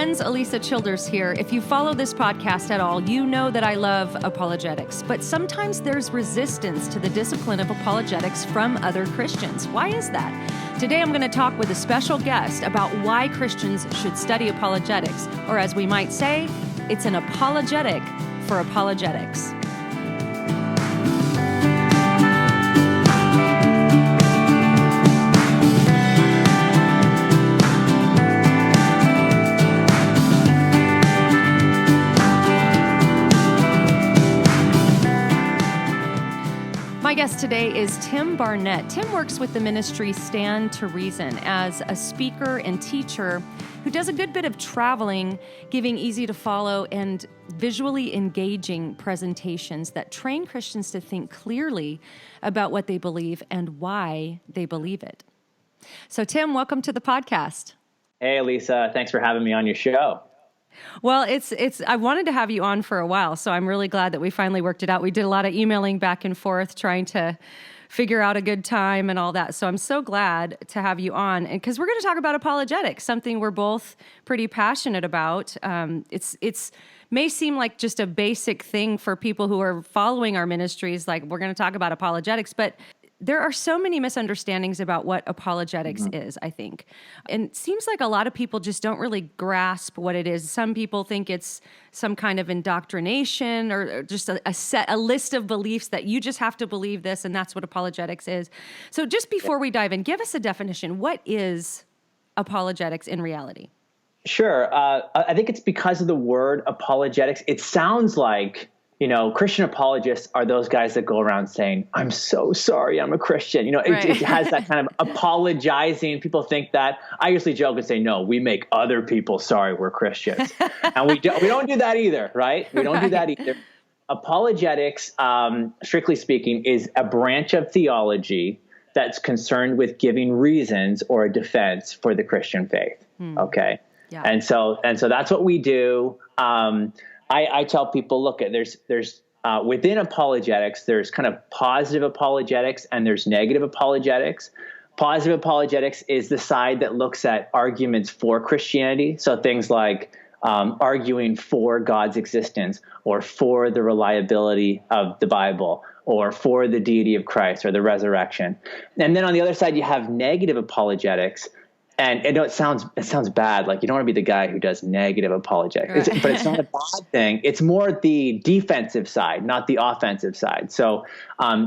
friends, Alisa Childers here. If you follow this podcast at all, you know that I love apologetics, but sometimes there's resistance to the discipline of apologetics from other Christians. Why is that? Today I'm going to talk with a special guest about why Christians should study apologetics, or as we might say, it's an apologetic for apologetics. My guest today is Tim Barnett. Tim works with the ministry Stand to Reason as a speaker and teacher who does a good bit of traveling, giving easy to follow and visually engaging presentations that train Christians to think clearly about what they believe and why they believe it. So Tim, welcome to the podcast. Hey, Alisa. Thanks for having me on your show. Well, I wanted to have you on for a while, so I'm really glad that we finally worked it out. We did a lot of emailing back and forth, trying to figure out a good time and all that. So I'm so glad to have you on, and because we're going to talk about apologetics, something we're both pretty passionate about. It's may seem like just a basic thing for people who are following our ministries, like we're going to talk about apologetics, but there are so many misunderstandings about what apologetics is, I think. And it seems like a lot of people just don't really grasp what it is. Some people think it's some kind of indoctrination or just a list of beliefs that you just have to believe this, and that's what apologetics is. So just before we dive in, give us a definition. What is apologetics in reality? Sure. I think it's because of the word apologetics. It sounds like, Christian apologists are those guys that go around saying, I'm so sorry, I'm a Christian. It has that kind of apologizing. People think that. I usually joke and say, no, we make other people sorry we're Christians. And we don't do that either, right? We don't do that either. Apologetics, strictly speaking, is a branch of theology that's concerned with giving reasons or a defense for the Christian faith. Okay. Yeah. And so that's what we do. I tell people, look, there's within apologetics, there's kind of positive apologetics and there's negative apologetics. Positive apologetics is the side that looks at arguments for Christianity. So things like arguing for God's existence or for the reliability of the Bible or for the deity of Christ or the resurrection. And then on the other side, you have negative apologetics. And it sounds bad. Like you don't want to be the guy who does negative apologetics, but it's not a bad thing. It's more the defensive side, not the offensive side. So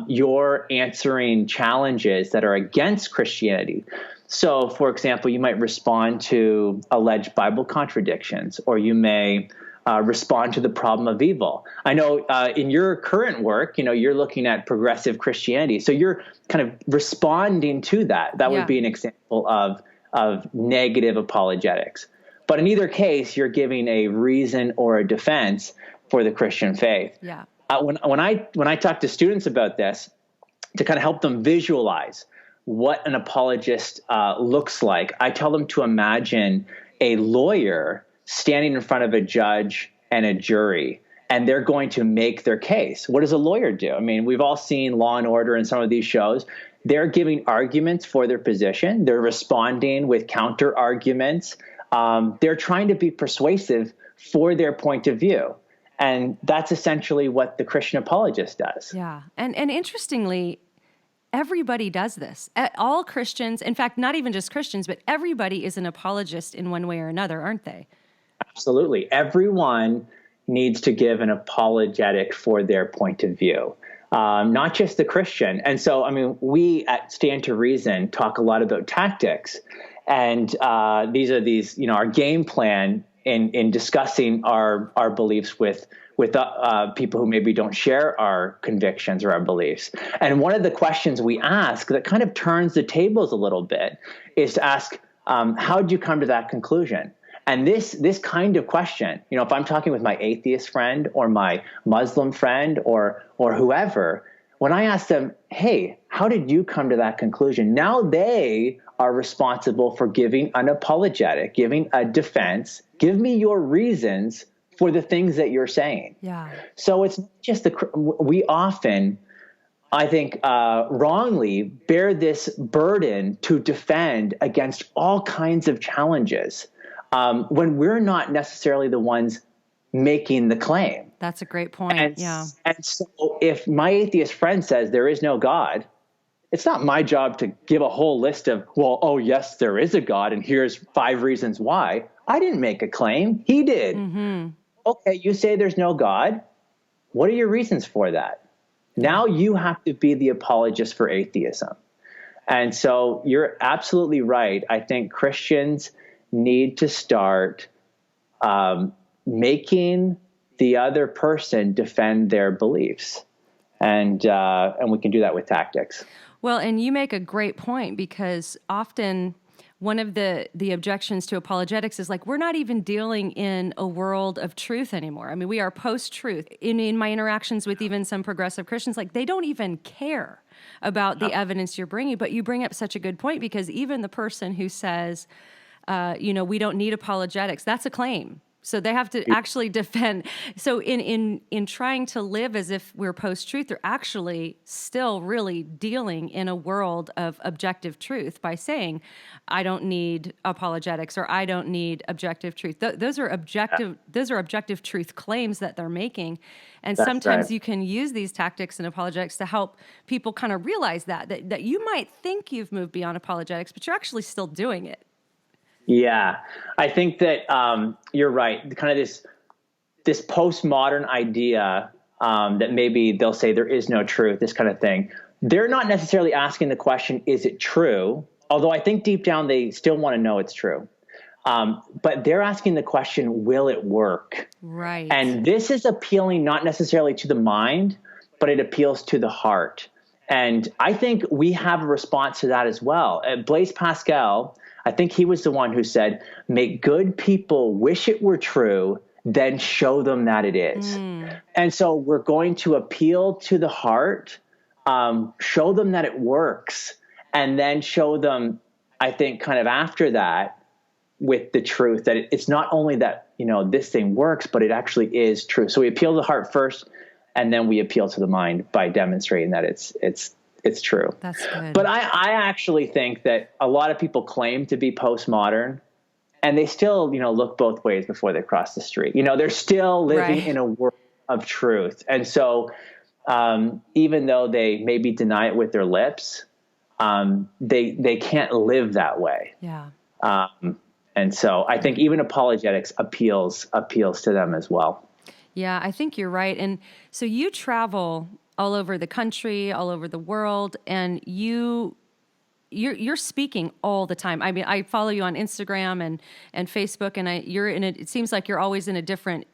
you're answering challenges that are against Christianity. So, for example, you might respond to alleged Bible contradictions, or you may respond to the problem of evil. I know in your current work, you're looking at progressive Christianity. So you're kind of responding to that. That would be an example of negative apologetics. But in either case, you're giving a reason or a defense for the Christian faith. Yeah. When I talk to students about this, to kind of help them visualize what an apologist looks like, I tell them to imagine a lawyer standing in front of a judge and a jury, and they're going to make their case. What does a lawyer do? I mean, we've all seen Law and Order in some of these shows. They're giving arguments for their position. They're responding with counter arguments. They're trying to be persuasive for their point of view. And that's essentially what the Christian apologist does. Yeah. And interestingly, everybody does this. All Christians, in fact, not even just Christians, but everybody is an apologist in one way or another, aren't they? Absolutely. Everyone needs to give an apologetic for their point of view. Not just the Christian. And so, I mean, we at Stand to Reason talk a lot about tactics. And these are our game plan in discussing our beliefs with people who maybe don't share our convictions or our beliefs. And one of the questions we ask that kind of turns the tables a little bit is to ask, how did you come to that conclusion? And this kind of question, if I'm talking with my atheist friend or my Muslim friend or whoever, when I ask them, hey, how did you come to that conclusion? Now they are responsible for giving an apologetic, giving a defense. Give me your reasons for the things that you're saying. Yeah. So it's not just we often, I think, wrongly bear this burden to defend against all kinds of challenges. when we're not necessarily the ones making the claim. That's a great point. And so if my atheist friend says there is no God, it's not my job to give a whole list of, well, oh, yes, there is a God, and here's 5 reasons why. I didn't make a claim. He did. Mm-hmm. Okay, you say there's no God. What are your reasons for that? Now you have to be the apologist for atheism. And so you're absolutely right. I think Christians need to start making the other person defend their beliefs. And we can do that with tactics. Well, and you make a great point, because often one of the objections to apologetics is like, we're not even dealing in a world of truth anymore. I mean, we are post-truth. In my interactions with even some progressive Christians, like, they don't even care about the evidence you're bringing. But you bring up such a good point, because even the person who says, we don't need apologetics, that's a claim. So they have to actually defend. So in trying to live as if we're post-truth, they're actually still really dealing in a world of objective truth by saying, I don't need apologetics, or I don't need objective truth. Those are objective truth claims that they're making. And That's sometimes right. you can use these tactics in apologetics to help people kind of realize that you might think you've moved beyond apologetics, but you're actually still doing it. Yeah, I think that you're right. Kind of this postmodern idea that maybe they'll say there is no truth, this kind of thing. They're not necessarily asking the question, is it true? Although I think deep down they still want to know it's true. But they're asking the question, will it work? Right. And this is appealing not necessarily to the mind, but it appeals to the heart. And I think we have a response to that as well. Blaise Pascal, I think he was the one who said, make good people wish it were true, then show them that it is. And so we're going to appeal to the heart, show them that it works, and then show them, I think, kind of after that with the truth that it's not only that, this thing works, but it actually is true. So we appeal to the heart first, and then we appeal to the mind by demonstrating that it's true. That's good. But I actually think that a lot of people claim to be postmodern, and they still, look both ways before they cross the street. They're still living in a world of truth. And so even though they maybe deny it with their lips, they can't live that way. Yeah. And so I think even apologetics appeals to them as well. Yeah, I think you're right. And so you travel all over the country, all over the world, and you're speaking all the time. I mean, I follow you on Instagram and Facebook, and it seems like you're always in a different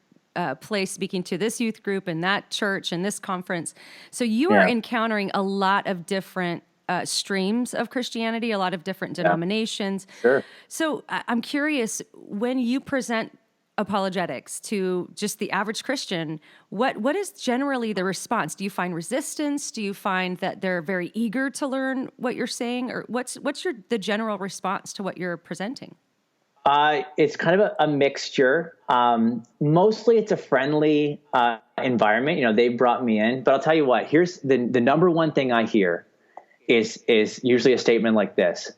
place, speaking to this youth group and that church and this conference. So you are encountering a lot of different streams of Christianity, a lot of different denominations. Sure. So I'm curious, when you present apologetics to just the average Christian, what is generally the response? Do you find resistance? Do you find that they're very eager to learn what you're saying? Or what's the general response to what you're presenting? It's kind of a mixture. Mostly it's a friendly environment. They brought me in, but I'll tell you what, here's the number one thing I hear is usually a statement like this: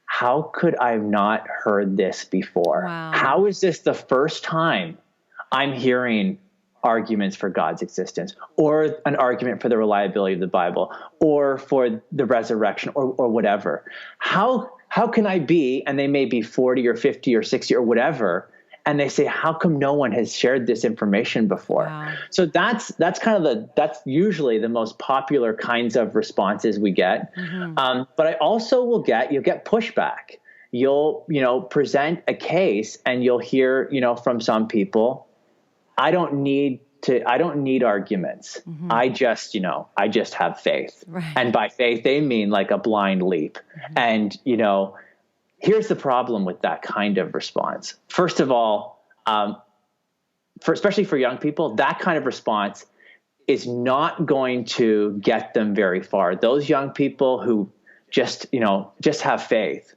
how could I have not heard this before? Wow. How is this the first time I'm hearing arguments for God's existence, or an argument for the reliability of the Bible, or for the resurrection, or whatever? How can I be, and they may be 40 or 50 or 60 or whatever, and they say, how come no one has shared this information before? Wow. So that's that's usually the most popular kinds of responses we get. Mm-hmm. But I also you'll get pushback. You'll, present a case, and you'll hear, from some people, I don't need arguments. Mm-hmm. I just have faith. Right. And by faith, they mean like a blind leap. Mm-hmm. And, here's the problem with that kind of response. First of all, especially for young people, that kind of response is not going to get them very far. Those young people who just have faith,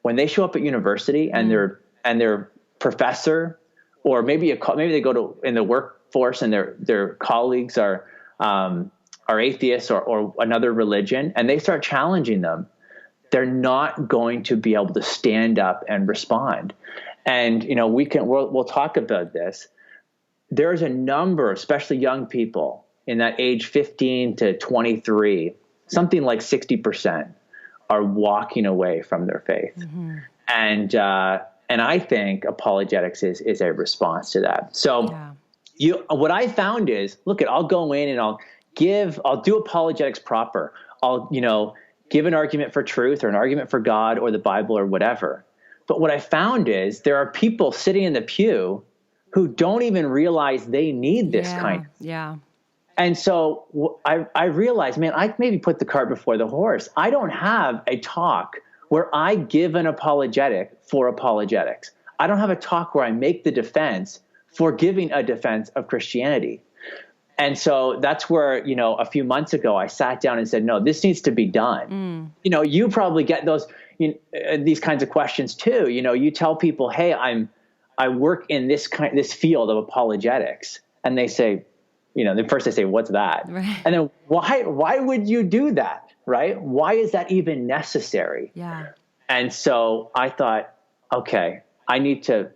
when they show up at university and their professor, or maybe they go to in the workforce and their colleagues are atheists or another religion, and they start challenging them, they're not going to be able to stand up and respond. And, we'll talk about this. There's a number, especially young people in that age 15 to 23, something like 60% are walking away from their faith. Mm-hmm. And I think apologetics is a response to that. So what I found is, I'll go in and I'll do apologetics proper. I'll, give an argument for truth or an argument for God or the Bible or whatever. But what I found is there are people sitting in the pew who don't even realize they need this kind. Yeah. And so I realized, man, I maybe put the cart before the horse. I don't have a talk where I give an apologetic for apologetics. I don't have a talk where I make the defense for giving a defense of Christianity. And so that's where, a few months ago, I sat down and said, no, this needs to be done. You probably get these kinds of questions too. You tell people, hey, I work in this field of apologetics. And they say, first they say, what's that? Right. And then why would you do that? Right? Why is that even necessary? Yeah. And so I thought, okay, I need to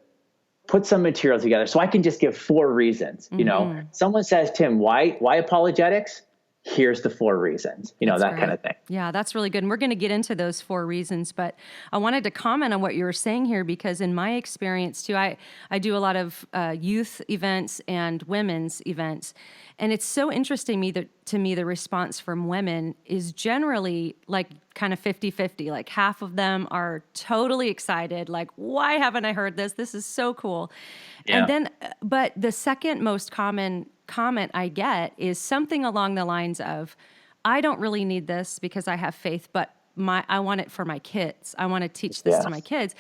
put some material together so I can just give 4 reasons. Someone says, Tim, why apologetics? Here's the 4 reasons, that kind of thing. Yeah, that's really good. And we're going to get into those 4 reasons, but I wanted to comment on what you were saying here, because in my experience too, I do a lot of youth events and women's events. And it's so interesting to me, the response from women is generally like kind of 50-50. Like half of them are totally excited. Like, why haven't I heard this? This is so cool. Yeah. And then, but the second most common comment I get is something along the lines of, I don't really need this because I have faith, but I want it for my kids. I want to teach this to my kids.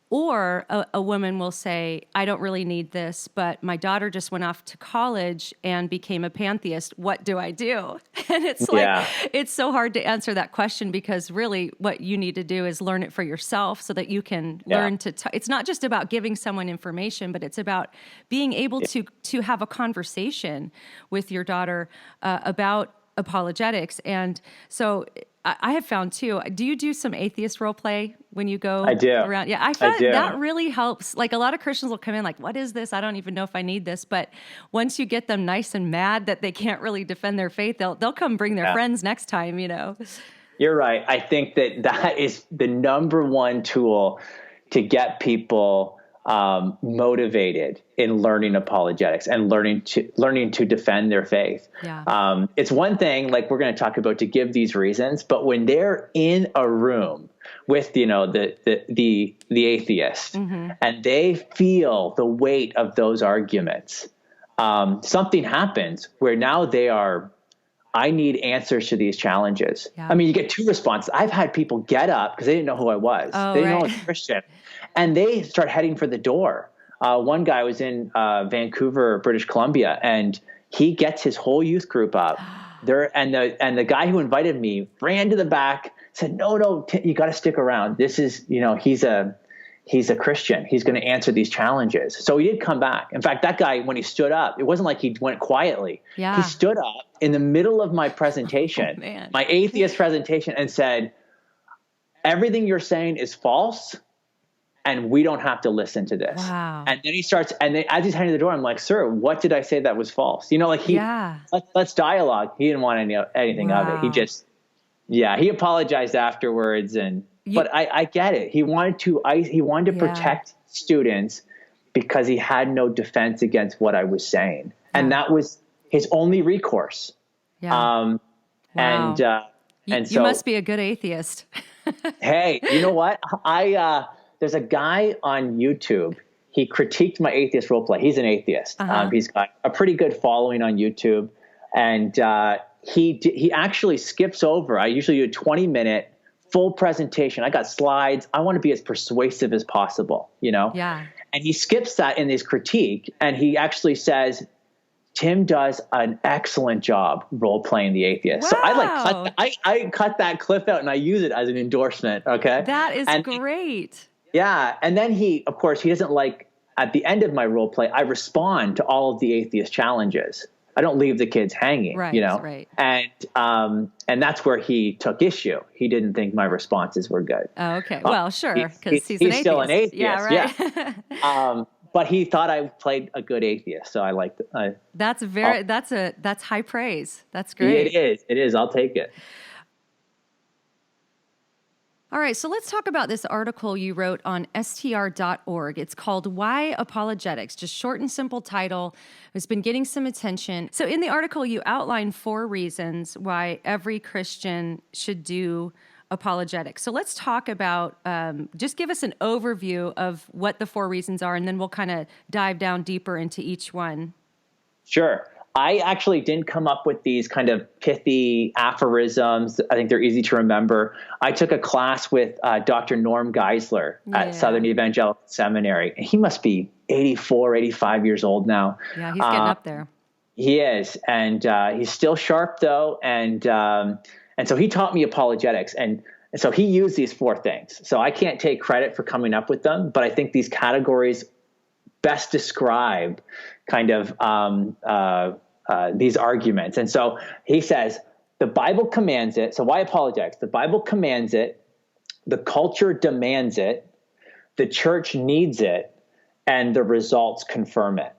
Or a woman will say, I don't really need this, but my daughter just went off to college and became a pantheist. What do I do? And it's like, it's so hard to answer that question, because really what you need to do is learn it for yourself so that you can learn to, it's not just about giving someone information, but it's about being able to have a conversation with your daughter about apologetics. And so I have found too, do you do some atheist role play when you go around? Yeah, I find that really helps. Like a lot of Christians will come in like, what is this? I don't even know if I need this. But once you get them nice and mad that they can't really defend their faith, they'll come bring their friends next time, You're right. I think that is the number one tool to get people motivated in learning apologetics and learning to defend their faith. Yeah. It's one thing, like we're going to talk about, to give these reasons, but when they're in a room with, the atheist, and they feel the weight of those arguments, something happens where now I need answers to these challenges. Yeah. I mean, you get 2 responses. I've had people get up because they didn't know who I was. They didn't know I was a Christian. And they start heading for the door. One guy was in Vancouver, British Columbia, and he gets his whole youth group up there. And the guy who invited me ran to the back, said, no, you got to stick around. This is, he's a Christian. He's going to answer these challenges. So he did come back. In fact, that guy, when he stood up, it wasn't like he went quietly. Yeah. He stood up in the middle of my presentation, my atheist presentation, and said, everything you're saying is false, and we don't have to listen to this. Wow. And then he starts, as he's heading to the door, I'm like, sir, what did I say that was false? Let's dialogue. He didn't want anything of it. He just, he apologized afterwards. But I get it. He wanted to protect students because he had no defense against what I was saying. Yeah. And that was his only recourse. Yeah. And so you must be a good atheist. Hey, you know what? There's a guy on YouTube. He critiqued my atheist role play. He's an atheist. He's got a pretty good following on YouTube. And he actually skips over. I usually do a 20-minute full presentation. I got slides. I want to be as persuasive as possible, Yeah. And he skips that in his critique. And he actually says, Tim does an excellent job role playing the atheist. Wow. So I cut that clip out and I use it as an endorsement. Okay. That is great. Yeah. And then he doesn't like, at the end of my role play, I respond to all of the atheist challenges. I don't leave the kids hanging, Right, you know? right. And that's where he took issue. He didn't think my responses were good. Oh, okay. Well, sure, because he's an He's still an atheist. Yeah, atheist. right. Yeah. But he thought I played a good atheist. So I liked it. That's high praise. That's great. It is. I'll take it. All right, so let's talk about this article you wrote on str.org. It's called Why Apologetics, just short and simple title. It's been getting some attention. So in the article, you outline 4 reasons why every Christian should do apologetics. So let's talk about, just give us an overview of what the 4 reasons are, and then we'll kind of dive down deeper into each one. Sure. I actually didn't come up with these kind of pithy aphorisms. I think they're easy to remember. I took a class with Dr. Norm Geisler at Southern Evangelical Seminary. And he must be 84, 85 years old now. Yeah, he's getting up there. He is. And he's still sharp, though. And so he taught me apologetics. And so he used these 4 things. So I can't take credit for coming up with them, but I think these categories best describe kind of these arguments. And so he says, the Bible commands it. So why apologetics? The Bible commands it. The culture demands it. The church needs it. And the results confirm it.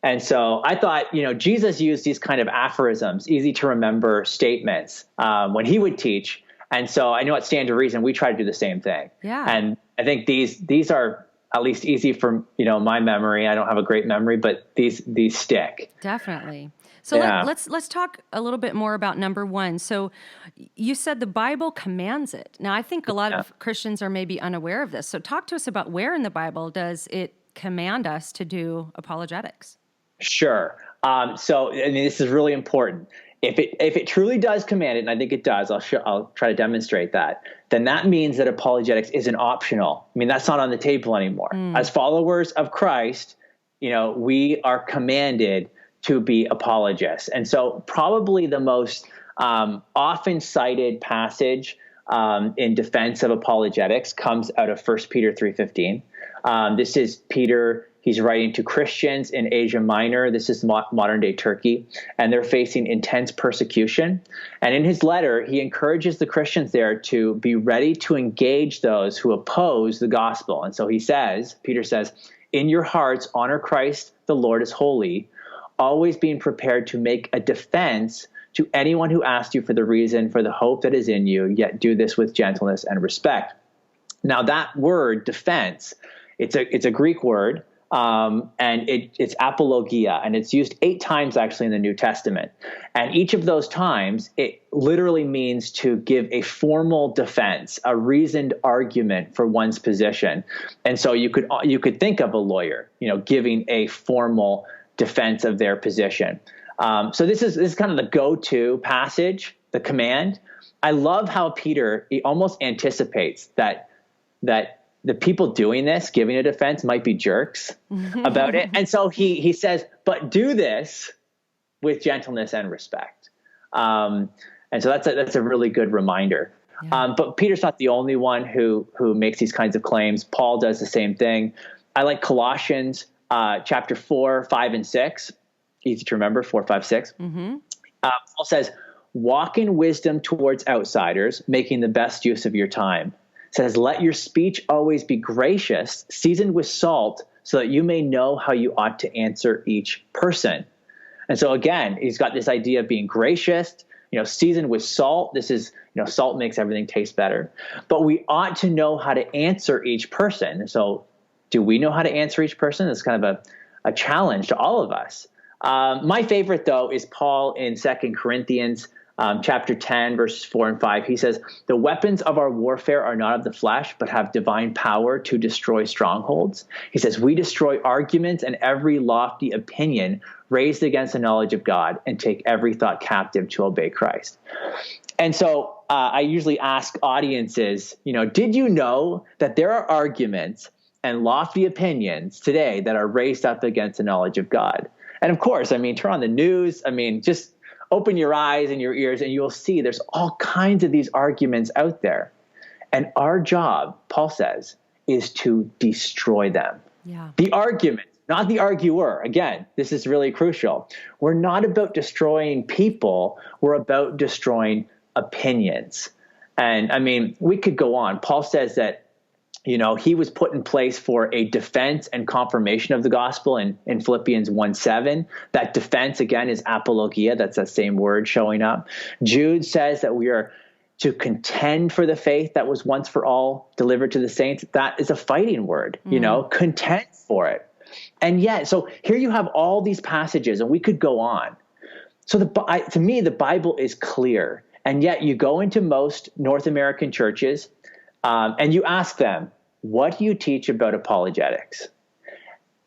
And so I thought, Jesus used these kind of aphorisms, easy to remember statements when he would teach. And so I know at Stand to Reason, we try to do the same thing. Yeah. And I think these are at least easy for, my memory. I don't have a great memory, but these stick. Definitely. So let's talk a little bit more about number 1. So you said the Bible commands it. Now, I think a lot of Christians are maybe unaware of this. So talk to us about where in the Bible does it command us to do apologetics? Sure. So this is really important. If it truly does command it, and I think it does, I'll try to demonstrate that, then that means that apologetics isn't optional. I mean, that's not on the table anymore. As followers of Christ, we are commanded to be apologists. And so probably the most often cited passage in defense of apologetics comes out of 1 Peter 3:15. This is Peter. He's writing to Christians in Asia Minor. This is modern day Turkey, and they're facing intense persecution. And in his letter, he encourages the Christians there to be ready to engage those who oppose the gospel. And so Peter says, in your hearts, honor Christ, the Lord is holy, always being prepared to make a defense to anyone who asks you for the reason for the hope that is in you, yet do this with gentleness and respect. Now that word defense, it's a Greek word. And it's apologia, and it's used 8 times actually in the New Testament. And each of those times, it literally means to give a formal defense, a reasoned argument for one's position. And so you could think of a lawyer, giving a formal defense of their position. So this is kind of the go-to passage, the command. I love how Peter, he almost anticipates that the people doing this, giving a defense, might be jerks about it. And so he says, but do this with gentleness and respect. And so that's a really good reminder. Yeah. But Peter's not the only one who makes these kinds of claims. Paul does the same thing. I like Colossians chapter 4, 5, and 6. Easy to remember, 4, 5, 6. Mm-hmm. Paul says, walk in wisdom towards outsiders, making the best use of your time. Says, let your speech always be gracious, seasoned with salt, so that you may know how you ought to answer each person. And so again, he's got this idea of being gracious, seasoned with salt. This is, salt makes everything taste better. But we ought to know how to answer each person. So do we know how to answer each person? It's kind of a challenge to all of us. My favorite, though, is Paul in 2 Corinthians chapter 10, verses 4 and 5. He says, the weapons of our warfare are not of the flesh, but have divine power to destroy strongholds. He says, we destroy arguments and every lofty opinion raised against the knowledge of God and take every thought captive to obey Christ. And so I usually ask audiences, did you know that there are arguments and lofty opinions today that are raised up against the knowledge of God? And of course, turn on the news. Just open your eyes and your ears, and you'll see there's all kinds of these arguments out there. And our job, Paul says, is to destroy them. Yeah. The arguments, not the arguer. Again, this is really crucial. We're not about destroying people. We're about destroying opinions. And I mean, we could go on. Paul says that, he was put in place for a defense and confirmation of the gospel in Philippians 1:7. That defense, again, is apologia. That's that same word showing up. Jude says that we are to contend for the faith that was once for all delivered to the saints. That is a fighting word, contend for it. And yet, so here you have all these passages, and we could go on. So to me, the Bible is clear. And yet you go into most North American churches, and you ask them, what do you teach about apologetics?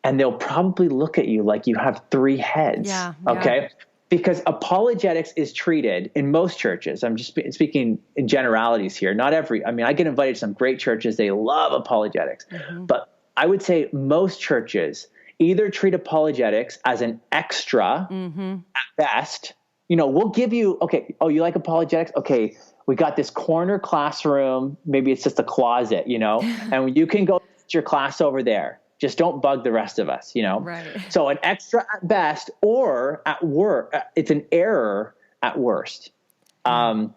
And they'll probably look at you like you have three heads. Yeah, okay? Because apologetics is treated in most churches. I'm just speaking in generalities here. Not every, I get invited to some great churches. They love apologetics. Mm-hmm. But I would say most churches either treat apologetics as an extra at best. We'll give you, okay, oh, you like apologetics? Okay, we got this corner classroom. Maybe it's just a closet, and you can go to your class over there. Just don't bug the rest of us, Right. So an extra at best, or at worst, it's an error at worst. And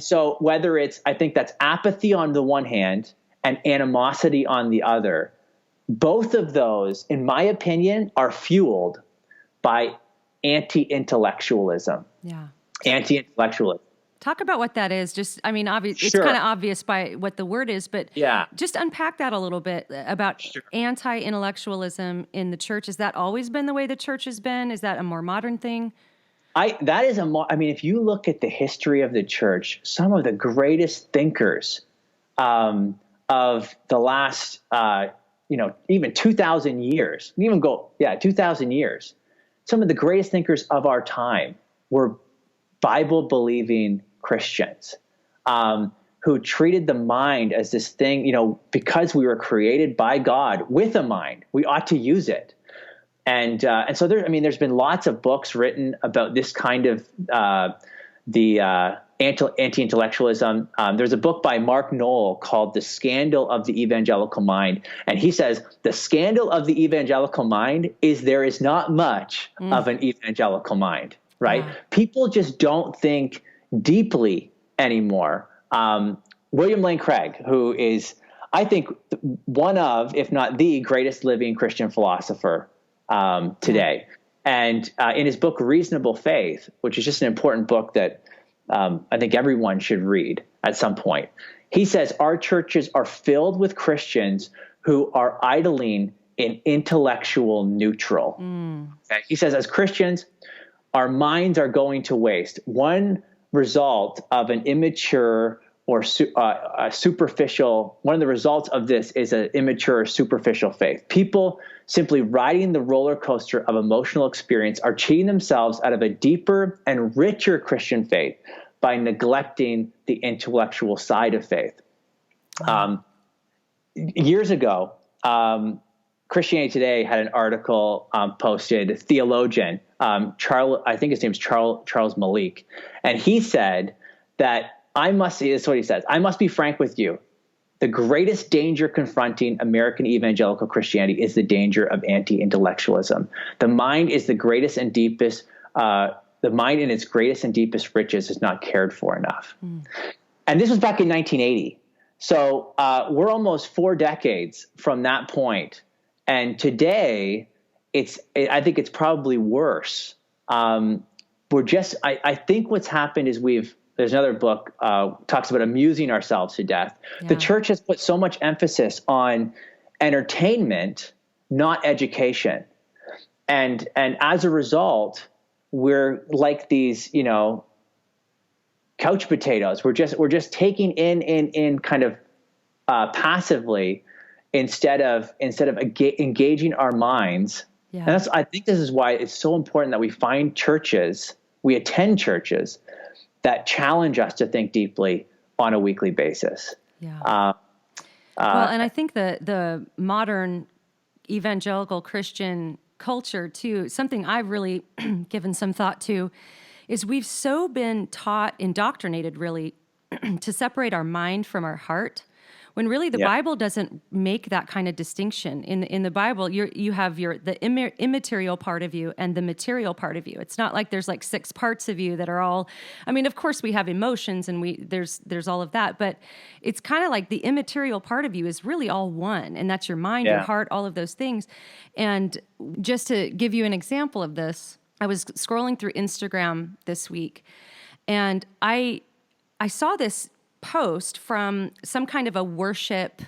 so whether it's, I think that's apathy on the one hand and animosity on the other, both of those, in my opinion, are fueled by anti-intellectualism. Yeah. Anti-intellectualism. Talk about what that is. Just, it's Sure. kind of obvious by what the word is, but just unpack that a little bit about anti-intellectualism in the church. Has that always been the way the church has been? Is that a more modern thing? If you look at the history of the church, some of the greatest thinkers of the last, even 2,000 years, 2,000 years, some of the greatest thinkers of our time were Bible-believing Christians who treated the mind as this thing, because we were created by God with a mind, we ought to use it. And so there's been lots of books written about this kind of anti-intellectualism. There's a book by Mark Knoll called The Scandal of the Evangelical Mind. And he says, the scandal of the evangelical mind is there is not much of an evangelical mind, right? Yeah. People just don't think deeply anymore. William Lane Craig, who is, I think, one of, if not the greatest living Christian philosopher today. And in his book, Reasonable Faith, which is just an important book that I think everyone should read at some point, he says our churches are filled with Christians who are idling in intellectual neutral. Okay? He says, as Christians, our minds are going to waste. One result of an immature or superficial, one of the results of this is an immature, superficial faith. People simply riding the roller coaster of emotional experience are cheating themselves out of a deeper and richer Christian faith by neglecting the intellectual side of faith. Years ago, Christianity Today had an article posted, a theologian, I think his name's Charles Malik, and he said that this is what he says, I must be frank with you. The greatest danger confronting American evangelical Christianity is the danger of anti-intellectualism. The mind is the greatest and deepest, the mind in its greatest and deepest riches is not cared for enough. And this was back in 1980. So we're almost 4 decades from that point. And today, I think it's probably worse. I think what's happened is there's another book talks about amusing ourselves to death. Yeah. The church has put so much emphasis on entertainment, not education. And as a result, we're like these, couch potatoes. We're just taking in kind of passively instead of engaging our minds. Yeah. And I think this is why it's so important that we find churches, we attend churches that challenge us to think deeply on a weekly basis. Yeah. And I think the modern evangelical Christian culture too, something I've really given some thought to, is we've so been indoctrinated really to separate our mind from our heart. when really the Bible doesn't make that kind of distinction. In the Bible, you have the immaterial part of you and the material part of you. It's not like there's like 6 parts of you that are all, I mean, of course we have emotions and there's all of that, but it's kind of like the immaterial part of you is really all one, and that's your mind, your heart, all of those things. And just to give you an example of this, I was scrolling through Instagram this week, and I saw this post from some kind of a worship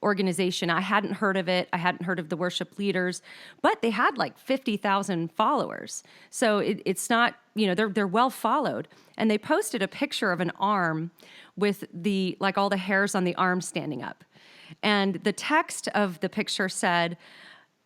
organization. I hadn't heard of it. I hadn't heard of the worship leaders, but they had like 50,000 followers. So it's not, they're well followed. And they posted a picture of an arm with all the hairs on the arm standing up. And the text of the picture said,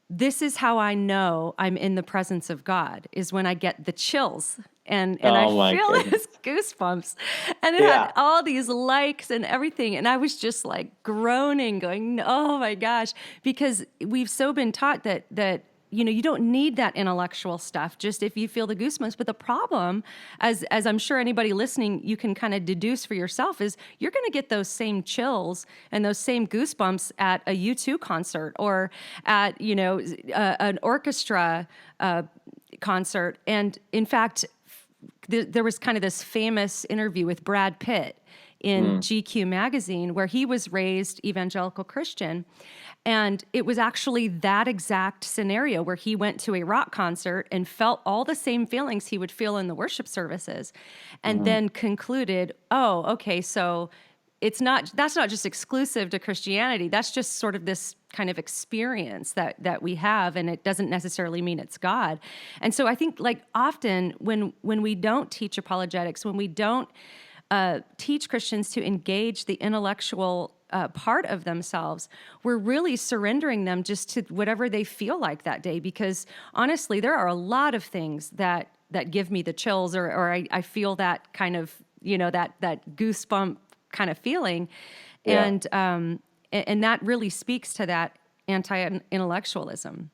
"This is how I know I'm in the presence of God, is when I get the chills." And I feel this goosebumps. And it had all these likes and everything. And I was just like groaning, going, oh my gosh, because we've so been taught that you don't need that intellectual stuff, just if you feel the goosebumps. But the problem, as I'm sure anybody listening, you can kind of deduce for yourself, is you're going to get those same chills and those same goosebumps at a U2 concert or at, an orchestra concert. And in fact, there was kind of this famous interview with Brad Pitt in GQ magazine where he was raised evangelical Christian. And it was actually that exact scenario where he went to a rock concert and felt all the same feelings he would feel in the worship services, and then concluded, oh, okay, so that's not just exclusive to Christianity. That's just sort of this kind of experience that we have, and it doesn't necessarily mean it's God. And so I think like often when we don't teach apologetics, when we don't teach Christians to engage the intellectual part of themselves, we're really surrendering them just to whatever they feel like that day. Because honestly, there are a lot of things that give me the chills, or I feel that kind of, that goosebump kind of feeling. And that really speaks to that anti-intellectualism.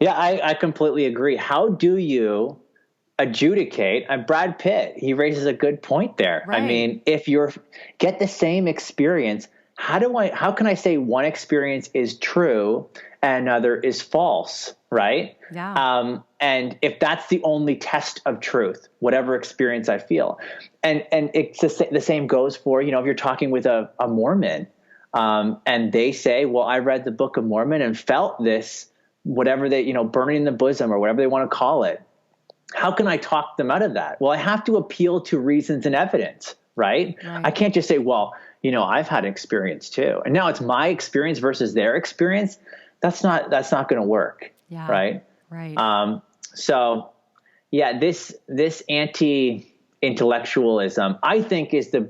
Yeah, I completely agree. How do you adjudicate? Brad Pitt, he raises a good point there. Right. I mean, if get the same experience, how can I say one experience is true and another is false, right? Yeah. And if that's the only test of truth, whatever experience I feel, and it's the same goes for, if you're talking with a Mormon, and they say, well, I read the Book of Mormon and felt this, whatever they, burning in the bosom or whatever they want to call it. How can I talk them out of that? Well, I have to appeal to reasons and evidence, right? I can't just say, well, I've had experience too, and now it's my experience versus their experience. That's not going to work. Yeah. Right. Right. So yeah, this anti-intellectualism, I think, is the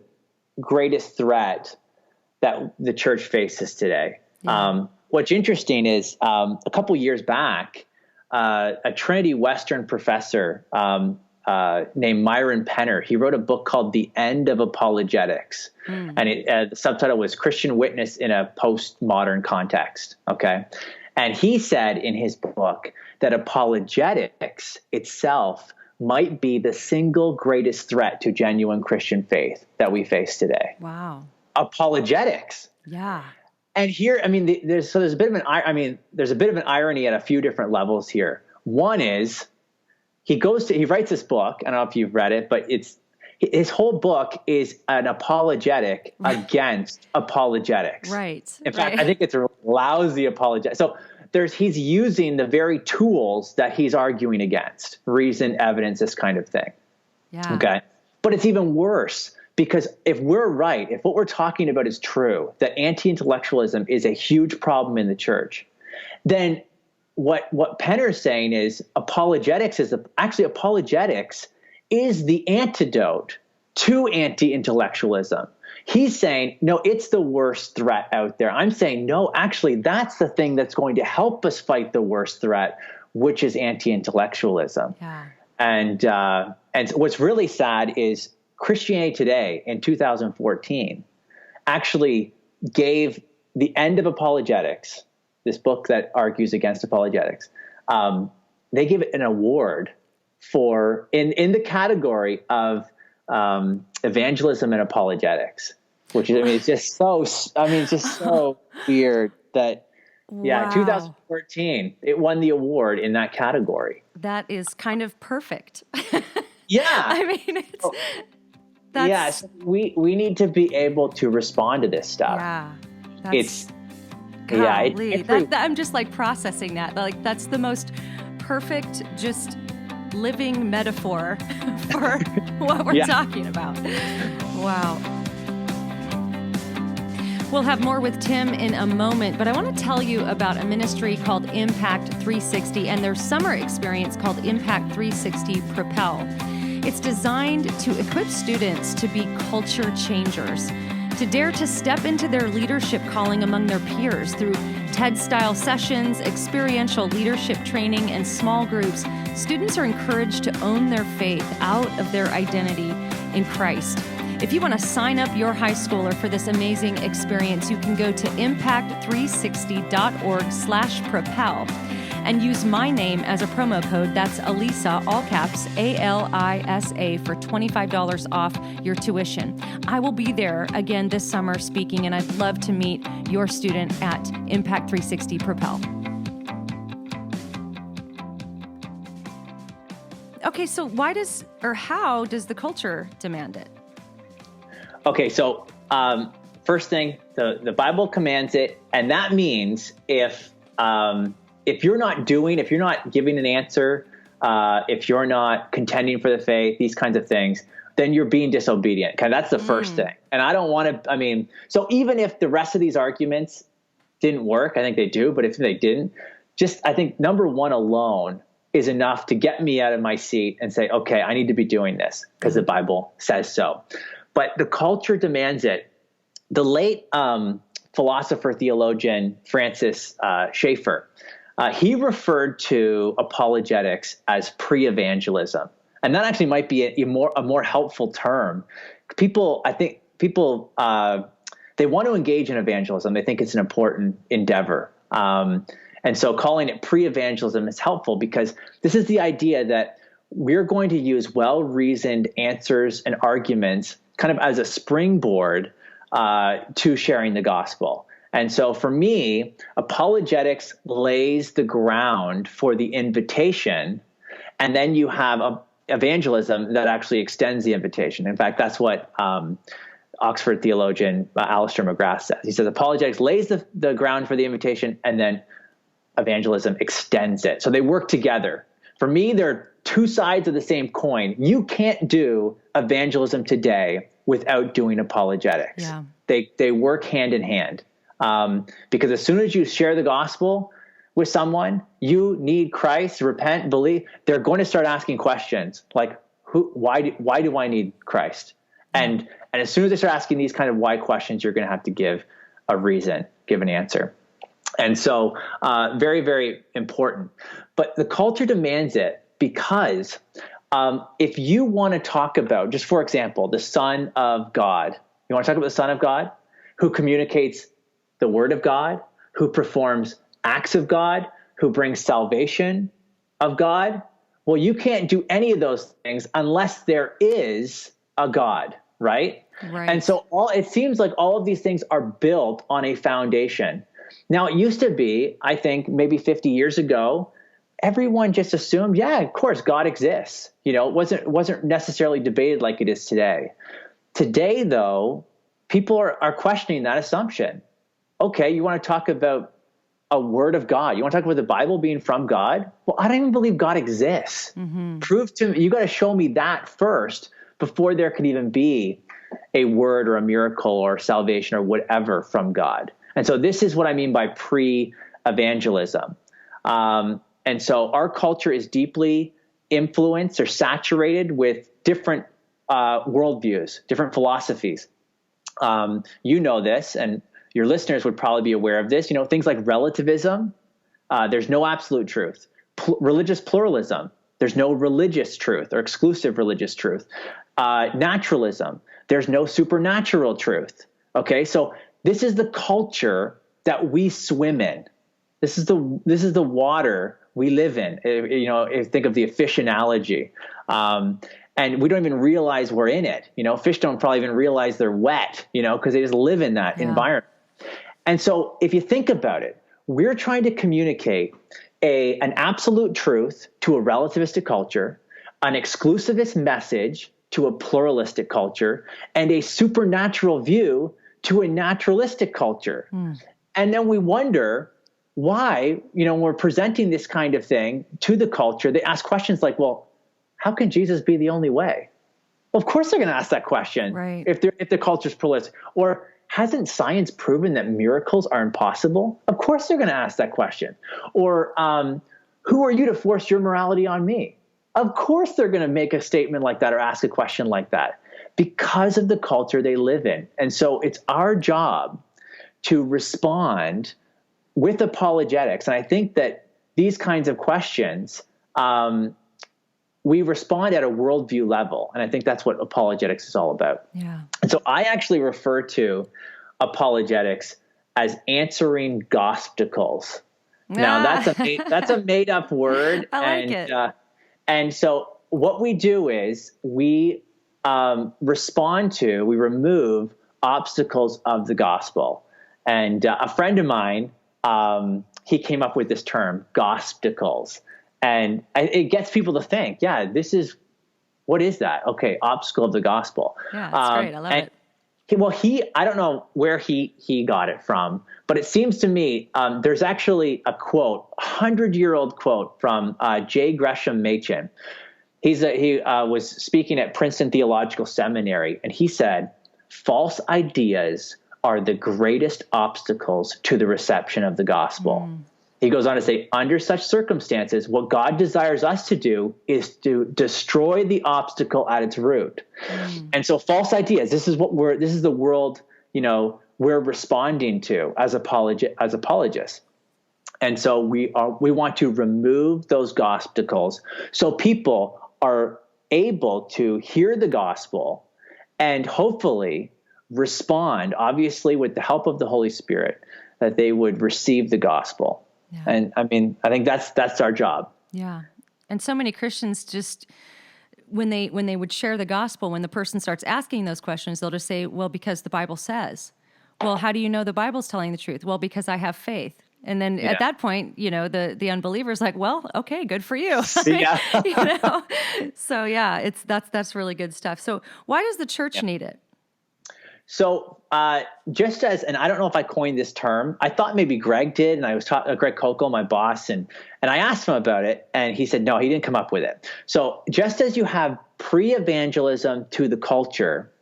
greatest threat that the church faces today. Yeah. What's interesting is, a couple years back, a Trinity Western professor named Myron Penner, he wrote a book called The End of Apologetics. And the subtitle was Christian Witness in a Postmodern Context. Okay. And he said in his book that apologetics itself might be the single greatest threat to genuine Christian faith that we face today. Wow. Apologetics. Yeah. And here, I mean, there's a bit of an irony at a few different levels here. One is he writes this book. I don't know if you've read it, but his whole book is an apologetic against apologetics. Right. In fact, I think it's a lousy apologetic. So he's using the very tools that he's arguing against: reason, evidence, this kind of thing. Yeah. Okay. But it's even worse, because if we're right, if what we're talking about is true, that anti-intellectualism is a huge problem in the church, then what Penner's saying is apologetics is the antidote to anti-intellectualism. He's saying, no, it's the worst threat out there. I'm saying, no, actually, that's the thing that's going to help us fight the worst threat, which is anti-intellectualism. Yeah. And what's really sad is Christianity Today in 2014 actually gave The End of Apologetics, this book that argues against apologetics, they gave it an award for in the category of evangelism and apologetics. which is, I mean, it's just so, it's just so weird that, yeah, Wow. 2014, it won the award in that category. That is kind of perfect. Yeah. I mean, Yes, we need to be able to respond to this stuff. Yeah. It's, golly, I'm just like processing that. Like, that's the most perfect, just living metaphor for what we're talking about. Wow. We'll have more with Tim in a moment, but I want to tell you about a ministry called Impact 360 and their summer experience called Impact 360 Propel. It's designed to equip students to be culture changers, to dare to step into their leadership calling among their peers through TED-style sessions, experiential leadership training, and small groups. Students are encouraged to own their faith out of their identity in Christ. If you want to sign up your high schooler for this amazing experience, you can go to impact360.org/propel and use my name as a promo code. That's Alisa, all caps, ALISA, for $25 off your tuition. I will be there again this summer speaking, and I'd love to meet your student at Impact 360 Propel. Okay, so how does the culture demand it? Okay, so first thing, the Bible commands it, and that means if you're not giving an answer, if you're not contending for the faith, these kinds of things, then you're being disobedient. Okay, that's the first thing. And I don't want to, so even if the rest of these arguments didn't work, I think they do, but if they didn't, I think number one alone is enough to get me out of my seat and say, okay, I need to be doing this because the Bible says so. But the culture demands it. The late philosopher, theologian, Francis Schaeffer, he referred to apologetics as pre-evangelism. And that actually might be a more helpful term. They want to engage in evangelism. They think it's an important endeavor. And so calling it pre-evangelism is helpful because this is the idea that we're going to use well-reasoned answers and arguments kind of as a springboard to sharing the gospel. And so for me, apologetics lays the ground for the invitation, and then you have evangelism that actually extends the invitation. In fact, that's what Oxford theologian Alistair McGrath says. He says apologetics lays the ground for the invitation, and then evangelism extends it. So they work together. For me, they're two sides of the same coin. You can't do evangelism today without doing apologetics. Yeah. They work hand in hand. Because as soon as you share the gospel with someone, you need Christ, repent, believe, they're going to start asking questions like, why do I need Christ? And as soon as they start asking these kind of why questions, you're going to have to give a reason, give an answer. And so very, very important. But the culture demands it because if you want to talk about, just for example, the Son of God, you want to talk about the Son of God who communicates the Word of God, who performs acts of God, who brings salvation of God. Well, you can't do any of those things unless there is a God, right? Right. And so it seems like all of these things are built on a foundation. Now, it used to be, I think, maybe 50 years ago, everyone just assumed, yeah, of course, God exists. It wasn't necessarily debated like it is today. Today, though, people are questioning that assumption. Okay, you want to talk about a word of God. You want to talk about the Bible being from God? Well, I don't even believe God exists. Mm-hmm. Prove to me, you got to show me that first before there could even be a word or a miracle or salvation or whatever from God. And so this is what I mean by pre-evangelism. And so our culture is deeply influenced or saturated with different worldviews, different philosophies. You know this, and your listeners would probably be aware of this. Things like relativism. There's no absolute truth. Religious pluralism. There's no religious truth or exclusive religious truth. Naturalism. There's no supernatural truth. Okay, so this is the culture that we swim in. This is the water we live in. If you think of the fish analogy. And and we don't even realize we're in it. Fish don't probably even realize they're wet, because they just live in that environment. And so if you think about it, we're trying to communicate an absolute truth to a relativistic culture, an exclusivist message to a pluralistic culture, and a supernatural view to a naturalistic culture. And then we wonder why, when we're presenting this kind of thing to the culture, they ask questions like, well, how can Jesus be the only way? Well, of course they're going to ask that question, right, if the culture's pluralistic. Or hasn't science proven that miracles are impossible? Of course they're going to ask that question. Or who are you to force your morality on me? Of course they're going to make a statement like that or ask a question like that because of the culture they live in. And so it's our job to respond with apologetics. And I think that these kinds of questions, we respond at a worldview level. And I think that's what apologetics is all about. Yeah. And so I actually refer to apologetics as answering gospticles. Now that's a made up word. I like it. And so what we do is we we remove obstacles of the gospel. And a friend of mine, he came up with this term, gospticles. And it gets people to think, what is that? Okay, obstacle of the gospel. Yeah, that's great. I love it. I don't know where he got it from, but it seems to me there's actually a quote, 100-year-old quote from J. Gresham Machen. He was speaking at Princeton Theological Seminary, and he said, false ideas are the greatest obstacles to the reception of the gospel. He goes on to say, under such circumstances, what God desires us to do is to destroy the obstacle at its root. And so false ideas, this is the world, we're responding to as apologists. And so we want to remove those gospticles so people are able to hear the gospel and hopefully respond, obviously with the help of the Holy Spirit, that they would receive the gospel. Yeah. And I think that's our job. Yeah. And so many Christians just, when they would share the gospel, when the person starts asking those questions, they'll just say, well, because the Bible says. Well, how do you know the Bible's telling the truth? Well, because I have faith. And then at that point, the unbeliever's like, well, okay, good for you. Yeah. So yeah, that's really good stuff. So why does the church need it? So just as, and I don't know if I coined this term, I thought maybe Greg did, and I was talking to Greg Coco, my boss, and I asked him about it, and he said, no, he didn't come up with it. So just as you have pre-evangelism to the culture,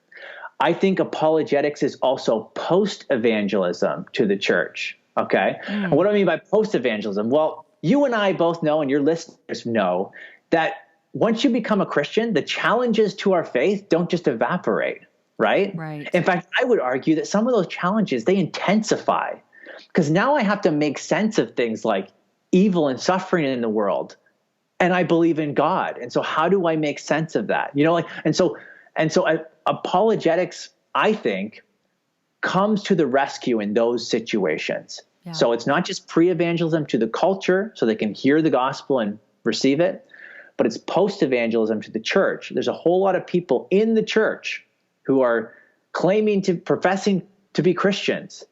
I think apologetics is also post-evangelism to the church, okay? And what do I mean by post-evangelism? Well, you and I both know, and your listeners know, that once you become a Christian, the challenges to our faith don't just evaporate. Right? In fact, I would argue that some of those challenges, they intensify, because now I have to make sense of things like evil and suffering in the world, and I believe in God. And so how do I make sense of that? And so apologetics, I think, comes to the rescue in those situations. Yeah. So it's not just pre-evangelism to the culture so they can hear the gospel and receive it, but it's post-evangelism to the church. There's a whole lot of people in the church who are professing to be Christians.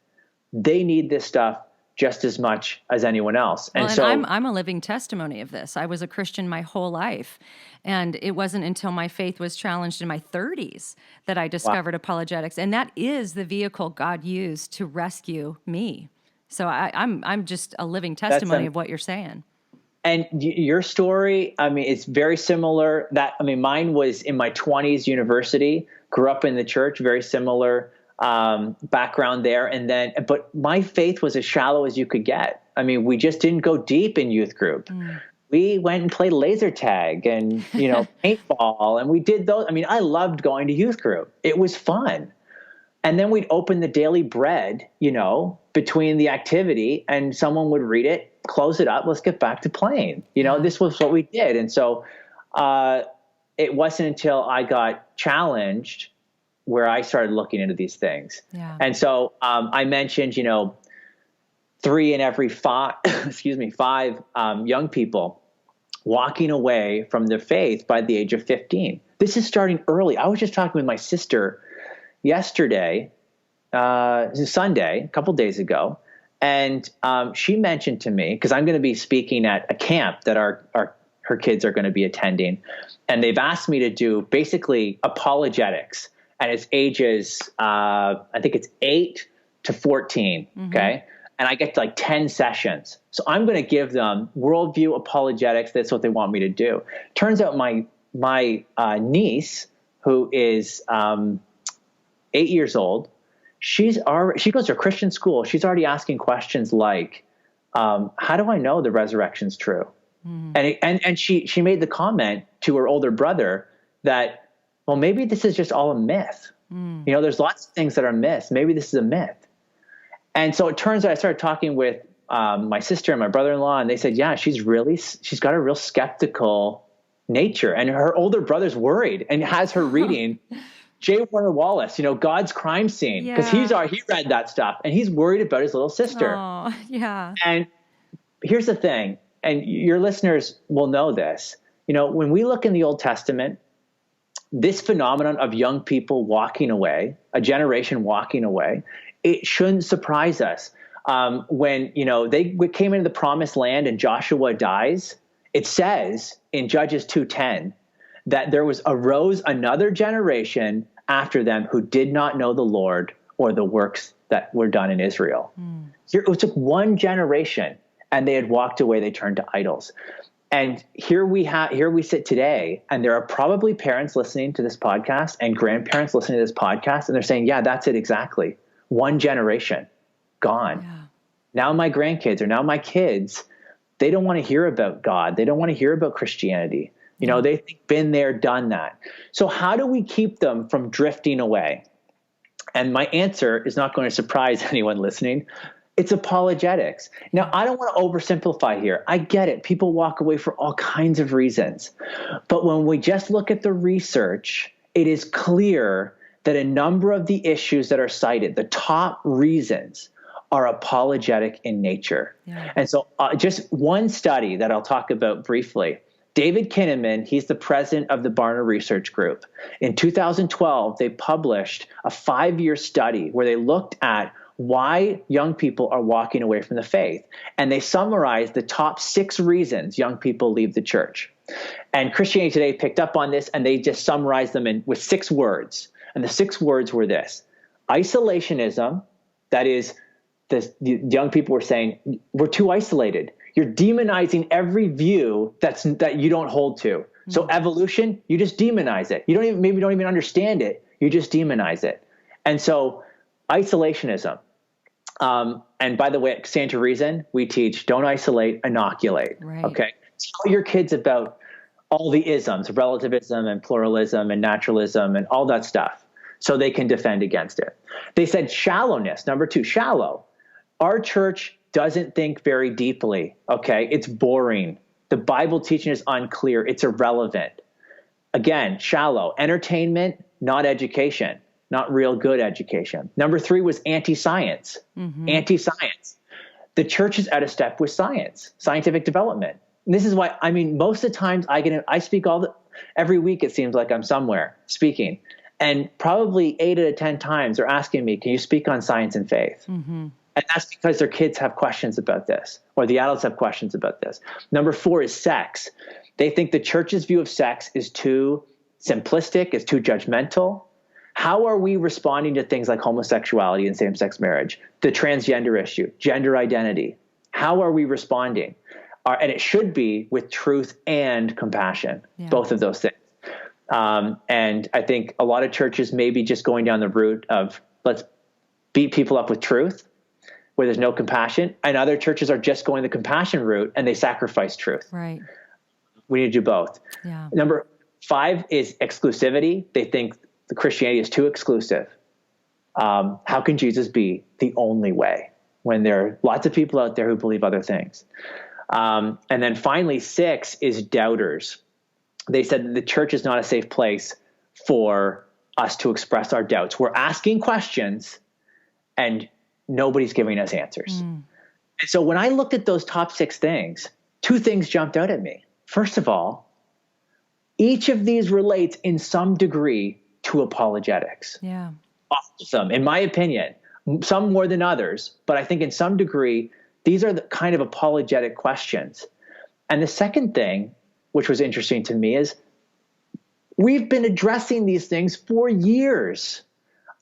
They need this stuff just as much as anyone else. And so I'm a living testimony of this. I was a Christian my whole life. And it wasn't until my faith was challenged in my 30s that I discovered apologetics. And that is the vehicle God used to rescue me. So I'm just a living testimony of what you're saying. And your story, it's very similar. Mine was in my 20s, university, grew up in the church, very similar background there. But my faith was as shallow as you could get. We just didn't go deep in youth group. We went and played laser tag and, paintball, and we did those. I loved going to youth group. It was fun. And then we'd open the daily bread, between the activity, and someone would read it, close it up, let's get back to playing. This was what we did. And so it wasn't until I got challenged where I started looking into these things. Yeah. And so I mentioned, 3 in every 5, five young people walking away from their faith by the age of 15. This is starting early. I was just talking with my sister yesterday, Sunday, a couple days ago, and she mentioned to me, because I'm going to be speaking at a camp that her kids are going to be attending, and they've asked me to do basically apologetics, and it's ages, I think it's 8 to 14, okay? And I get like 10 sessions. So I'm going to give them worldview apologetics. That's what they want me to do. Turns out my niece, who is 8 years old, she goes to a Christian school. She's already asking questions like, how do I know the resurrection's true? And she made the comment to her older brother that, well, maybe this is just all a myth. There's lots of things that are myths. Maybe this is a myth. And so it turns out I started talking with my sister and my brother-in-law, and they said, yeah, she's got a real skeptical nature. And her older brother's worried and has her reading J. Warner Wallace, God's Crime Scene, because he read that stuff, and he's worried about his little sister. Oh, yeah. And here's the thing, and your listeners will know this. When we look in the Old Testament, this phenomenon of young people walking away, a generation walking away, it shouldn't surprise us. When, they came into the promised land and Joshua dies, it says in Judges 2:10 that there arose another generation after them who did not know the Lord or the works that were done in Israel. It took one generation, and they had walked away. They turned to idols. And here we sit today, and there are probably parents listening to this podcast and grandparents listening to this podcast, and they're saying, yeah, that's it exactly. One generation gone. Yeah. Now my grandkids or now my kids, they don't want to hear about God. They don't want to hear about Christianity. They think been there, done that. So how do we keep them from drifting away? And my answer is not going to surprise anyone listening. It's apologetics. Now, I don't want to oversimplify here. I get it. People walk away for all kinds of reasons. But when we just look at the research, it is clear that a number of the issues that are cited, the top reasons, are apologetic in nature. Yeah. And so just one study that I'll talk about briefly. David Kinnaman, he's the president of the Barna Research Group. In 2012, they published a 5-year study where they looked at why young people are walking away from the faith. And they summarized the top 6 reasons young people leave the church. And Christianity Today picked up on this, and they just summarized them with 6 words. And the 6 words were this: isolationism, that is, the young people were saying, we're too isolated. You're demonizing every view that you don't hold to. So evolution, you just demonize it. You maybe don't even understand it. You just demonize it. And so isolationism. And by the way, at Stand to Reason, we teach don't isolate, inoculate. Right. Okay. Tell your kids about all the isms, relativism and pluralism and naturalism and all that stuff, so they can defend against it. They said shallowness, number 2, shallow. Our church doesn't think very deeply, okay? It's boring. The Bible teaching is unclear. It's irrelevant. Again, shallow. Entertainment, not education, not real good education. Number 3 was anti-science. Anti-science. The church is out of step with science, scientific development. And this is why, most of the times I speak every week, it seems like I'm somewhere speaking. And probably 8 out of 10 times they're asking me, can you speak on science and faith? And that's because their kids have questions about this, or the adults have questions about this. Number 4 is sex. They think the church's view of sex is too simplistic, it's too judgmental. How are we responding to things like homosexuality and same-sex marriage, the transgender issue, gender identity? How are we responding? And it should be with truth and compassion, both of those things. And I think a lot of churches may be just going down the route of let's beat people up with truth, where there's no compassion, and other churches are just going the compassion route and they sacrifice truth. Right. We need to do both. Yeah. Number 5 is exclusivity. They think the Christianity is too exclusive. How can Jesus be the only way when there are lots of people out there who believe other things? And then finally, 6 is doubters. They said that the church is not a safe place for us to express our doubts. We're asking questions and nobody's giving us answers. And so when I looked at those top 6 things, 2 things jumped out at me. First of all, Each of these relates in some degree to apologetics. Yeah. Awesome, in my opinion, some more than others, but I think in some degree, these are the kind of apologetic questions. And the second thing, which was interesting to me, is we've been addressing these things for years.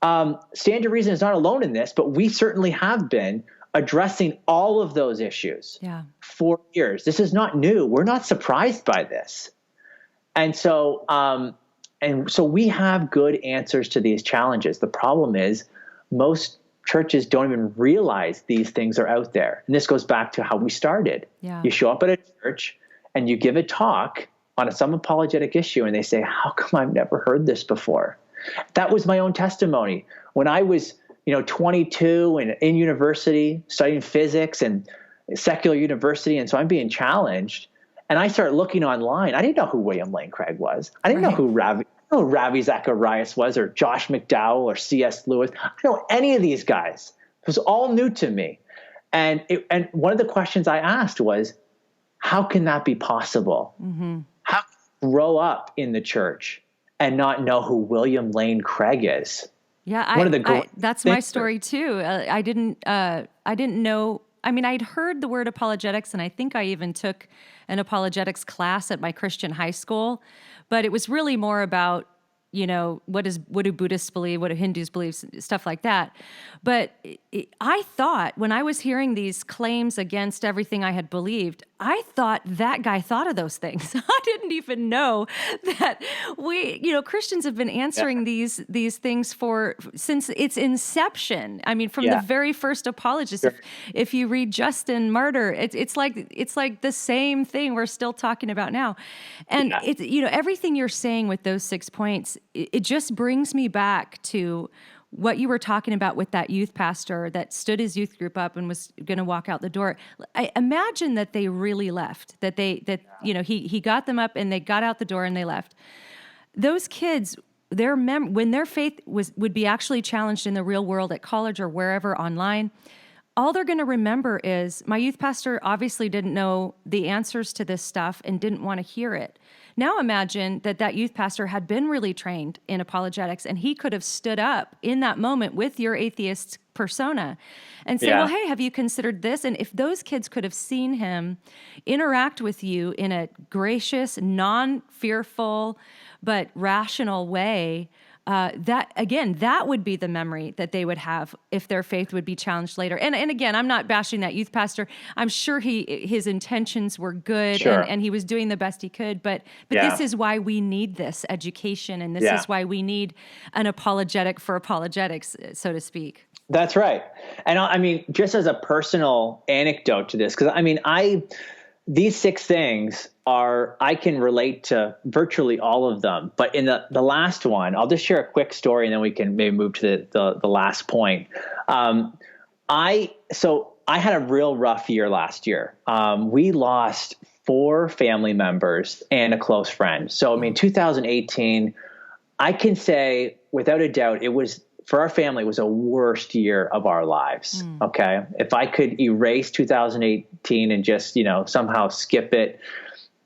Stand to Reason is not alone in this, but we certainly have been addressing all of those issues for years. This is not new. We're not surprised by this. And so we have good answers to these challenges. The problem is most churches don't even realize these things are out there. And this goes back to how we started. Yeah. You show up at a church and you give a talk on some apologetic issue and they say, how come I've never heard this before? That was my own testimony. When I was, 22 and in university studying physics and secular university, and so I'm being challenged, and I started looking online. I didn't know who William Lane Craig was. I didn't know who Ravi Zacharias was, or Josh McDowell, or C.S. Lewis. I don't know any of these guys. It was all new to me. And one of the questions I asked was, how can that be possible? Mm-hmm. How can you grow up in the church and not know who William Lane Craig is? Yeah, that's my story too. I didn't know. I mean, I'd heard the word apologetics, and I think I even took an apologetics class at my Christian high school, but it was really more about, what do Buddhists believe, what do Hindus believe, stuff like that. But I thought when I was hearing these claims against everything I had believed, I thought that guy thought of those things. I didn't even know that Christians have been answering these things since its inception. I mean, from the very first apologists. Sure. If you read Justin Martyr, it's like the same thing we're still talking about now. And it's everything you're saying with those 6 points, it just brings me back to what you were talking about with that youth pastor that stood his youth group up and was going to walk out the door. I imagine that they really left, he got them up and they got out the door and they left. Those kids, when their faith would be actually challenged in the real world at college or wherever online, all they're going to remember is my youth pastor obviously didn't know the answers to this stuff and didn't want to hear it. Now imagine that youth pastor had been really trained in apologetics and he could have stood up in that moment with your atheist persona and say, well, hey, have you considered this? And if those kids could have seen him interact with you in a gracious, non-fearful, but rational way, that would be the memory that they would have if their faith would be challenged later. And again, I'm not bashing that youth pastor. I'm sure his intentions were good and he was doing the best he could. But this is why we need this education, and this is why we need an apologetic for apologetics, so to speak. That's right. And I mean, just as a personal anecdote to this, because I mean, these 6 things I can relate to virtually all of them. But in the last one, I'll just share a quick story and then we can maybe move to the last point. I had a real rough year last year. We lost 4 family members and a close friend. So, I mean, 2018, I can say without a doubt, for our family, it was a worst year of our lives. Okay. If I could erase 2018 and just, somehow skip it,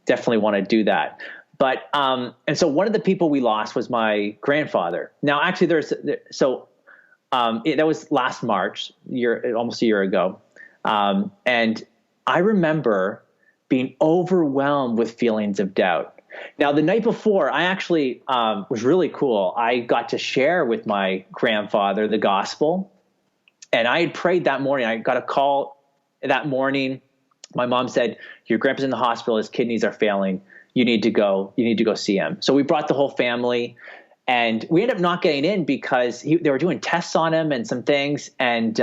definitely want to do that. But, and so one of the people we lost was my grandfather. Now, actually that was last March, almost a year ago. And I remember being overwhelmed with feelings of doubt. Now, the night before, I actually was really cool. I got to share with my grandfather the gospel, and I had prayed that morning. I got a call that morning. My mom said, your grandpa's in the hospital. His kidneys are failing. You need to go see him. So we brought the whole family, and we ended up not getting in because they were doing tests on him and some things. And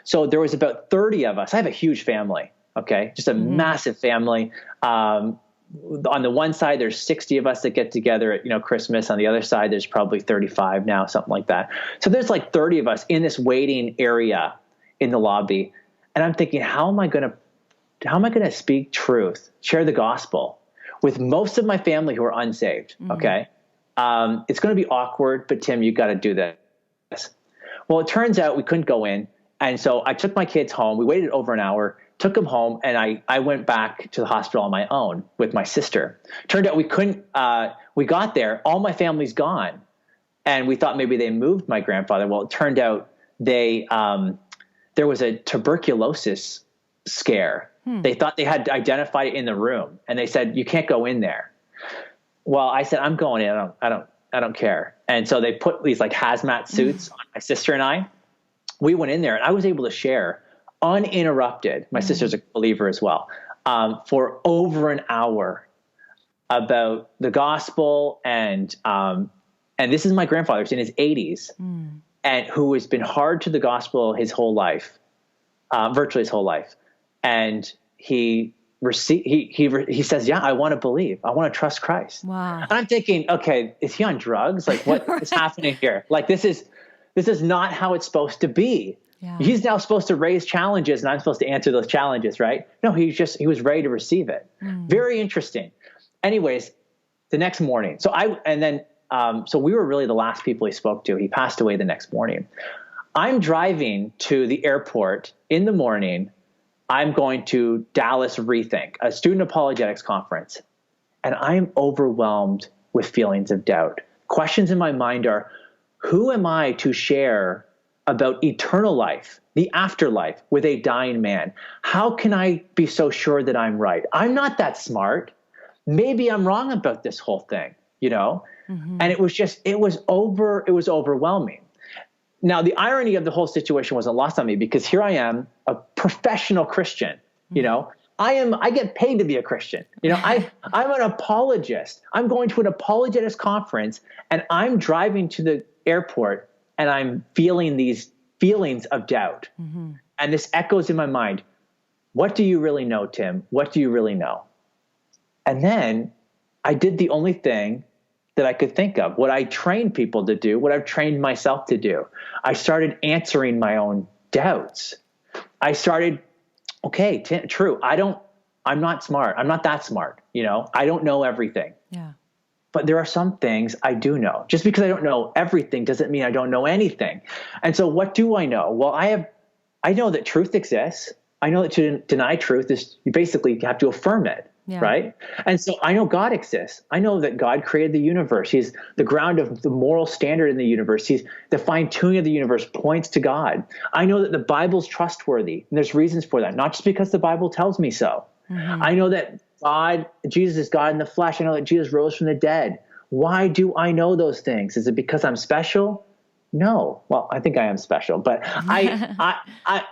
so there was about 30 of us. I have a huge family. Okay. Just a massive family. On the one side, there's 60 of us that get together at, Christmas. On the other side, there's probably 35 now, something like that. So there's like 30 of us in this waiting area in the lobby. And I'm thinking, how am I going to speak truth, share the gospel with most of my family who are unsaved? Okay. It's going to be awkward, but Tim, you got to do this. Well, it turns out we couldn't go in. And so I took my kids home. We waited over an hour. took him home, and I went back to the hospital on my own with my sister. Turned out we couldn't, we got there, all my family's gone. And we thought maybe they moved my grandfather. Well, it turned out there was a tuberculosis scare. They thought they had identified it in the room, and they said, you can't go in there. Well, I said, I'm going in. I don't care. And so they put these like hazmat suits on my sister and I. We went in there, and I was able to share uninterrupted. My sister's a believer as well, for over an hour about the gospel. And this is my grandfather, who's in his 80s, and who has been hard to the gospel his whole life, virtually his whole life. And he says, yeah, I want to believe. I want to trust Christ. Wow. And I'm thinking, okay, is he on drugs? Like, what is happening here? Like, this is not how it's supposed to be. Yeah. He's now supposed to raise challenges, and I'm supposed to answer those challenges, right? No, he was ready to receive it. Very interesting. Anyways, the next morning, so we were really the last people he spoke to. He passed away the next morning. I'm driving to the airport in the morning. I'm going to Dallas Rethink, a student apologetics conference, and I'm overwhelmed with feelings of doubt. Questions in my mind are, who am I to share about eternal life, the afterlife, with a dying man? How can I be so sure that I'm right? I'm not that smart. Maybe I'm wrong about this whole thing, you know? And it was overwhelming. Now, the irony of the whole situation wasn't lost on me, because here I am, a professional Christian, you know, I get paid to be a Christian. You know, I'm an apologist. I'm going to an apologetics conference, and I'm driving to the airport, and I'm feeling these feelings of doubt. And this echoes in my mind. What do you really know, Tim? What do you really know? And then I did the only thing that I could think of, what I trained people to do, what I've trained myself to do. I started answering my own doubts. I started, okay, true. I'm not smart. I'm not that smart. You know, I don't know everything. Yeah. But there are some things I do know. Just because I don't know everything doesn't mean I don't know anything. And so what do I know? Well, I know that truth exists. I know that to deny truth is, you basically have to affirm it. Yeah. Right. And so I know God exists. I know that God created the universe. He's the ground of the moral standard in the universe. He's the fine tuning of the universe points to God. I know that the Bible's trustworthy, and there's reasons for that, not just because the Bible tells me so. I know that Jesus is God in the flesh. I know that Jesus rose from the dead. Why do I know those things? Is it because I'm special? No. Well, I think I am special, but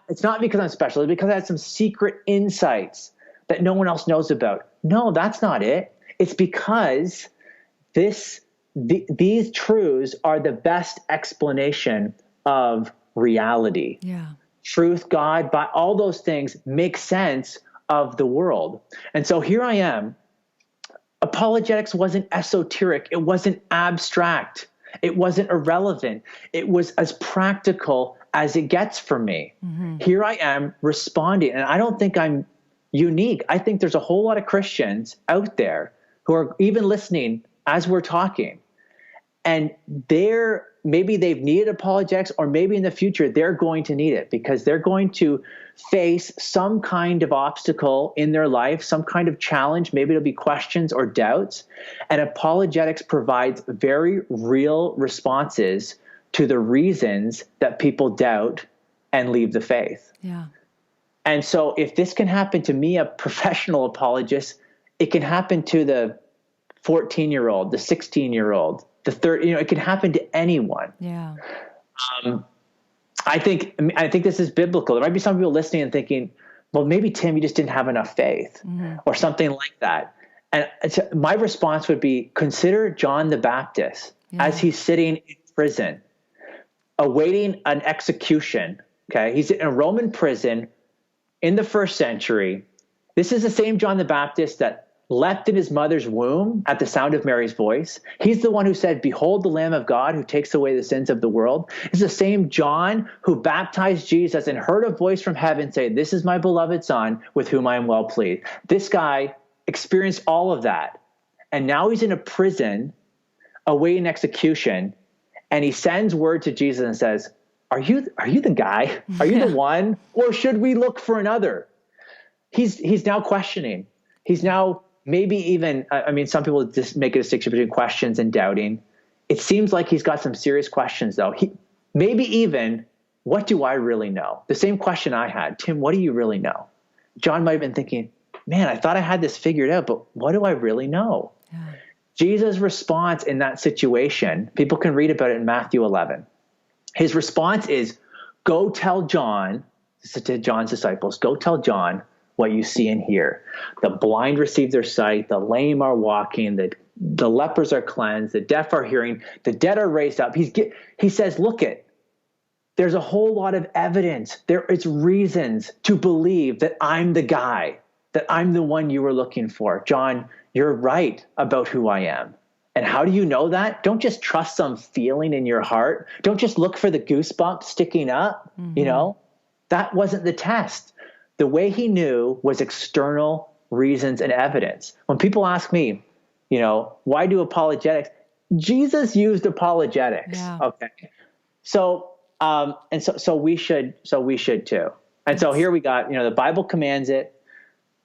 it's not because I'm special. It's because I had some secret insights that no one else knows about. No, that's not it. It's because these truths are the best explanation of reality. Yeah. Truth, God, by all those things make sense of the world. And so here I am. Apologetics wasn't esoteric. It wasn't abstract. It wasn't irrelevant. It was as practical as it gets for me. Here I am responding, and I don't think I'm unique. I think there's a whole lot of Christians out there who are even listening as we're talking, and maybe they've needed apologetics, or maybe in the future they're going to need it, because they're going to face some kind of obstacle in their life, some kind of challenge. Maybe it'll be questions or doubts, and apologetics provides very real responses to the reasons that people doubt and leave the faith. Yeah. And so if this can happen to me, a professional apologist, it can happen to the 14-year-old, the 16-year-old, the 30, it can happen to anyone. Yeah. I think this is biblical. There might be some people listening and thinking, well, maybe Tim, you just didn't have enough faith, or something like that. And my response would be, consider John the Baptist as he's sitting in prison, awaiting an execution. Okay. He's in a Roman prison in the first century. This is the same John the Baptist that leapt in his mother's womb at the sound of Mary's voice. He's the one who said, behold the Lamb of God who takes away the sins of the world. It's the same John who baptized Jesus and heard a voice from heaven say, this is my beloved Son with whom I am well pleased. This guy experienced all of that. And now he's in a prison awaiting execution. And he sends word to Jesus and says, are you the guy? Are you the one? Or should we look for another? he's now questioning. He's now maybe even, I mean, some people just make a distinction between questions and doubting. It seems like he's got some serious questions, though. Maybe even, what do I really know? The same question I had. Tim, what do you really know? John might have been thinking, man, I thought I had this figured out, but what do I really know? Yeah. Jesus' response in that situation, people can read about it in Matthew 11. His response is, go tell John, to John's disciples, go tell John what you see and hear. The blind receive their sight, the lame are walking, the lepers are cleansed, the deaf are hearing, the dead are raised up. He says, look it, there's a whole lot of evidence. It's reasons to believe that I'm the guy, that I'm the one you were looking for. John, you're right about who I am. And how do you know that? Don't just trust some feeling in your heart. Don't just look for the goosebumps sticking up. Mm-hmm. That wasn't the test. The way he knew was external reasons and evidence. When people ask me, why do apologetics? Jesus used apologetics. Yeah. Okay. So we should too. And so here we got, the Bible commands it.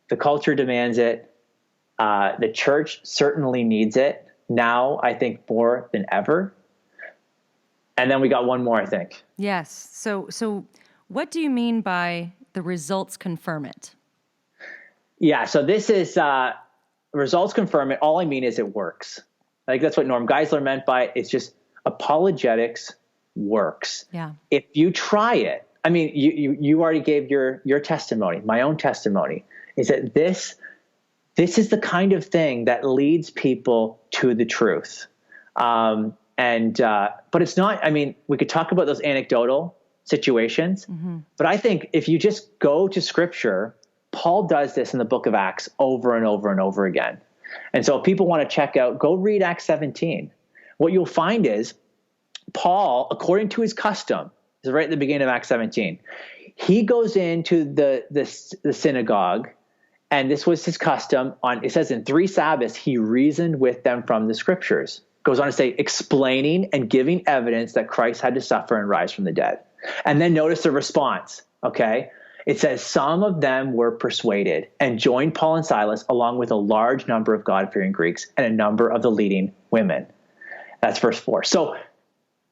The culture demands it. The church certainly needs it now, I think, more than ever. And then we got one more, I think. Yes. So what do you mean by the results confirm it? Yeah. So this is results confirm it. All I mean is it works. I think that's what Norm Geisler meant by it. It's just apologetics works. Yeah. If you try it, I mean, you already gave your testimony. My own testimony is that this is the kind of thing that leads people to the truth. But it's not, I mean, we could talk about those anecdotal situations, but I think if you just go to Scripture, Paul does this in the book of Acts over and over and over again. And so if people want to check out, go read Acts 17. What you'll find is Paul, according to his custom, is right at the beginning of Acts 17. He goes into the synagogue, and this was his custom. It says in 3 Sabbaths, he reasoned with them from the Scriptures. Goes on to say, explaining and giving evidence that Christ had to suffer and rise from the dead. And then notice the response, okay? It says, some of them were persuaded and joined Paul and Silas along with a large number of God-fearing Greeks and a number of the leading women. That's verse 4. So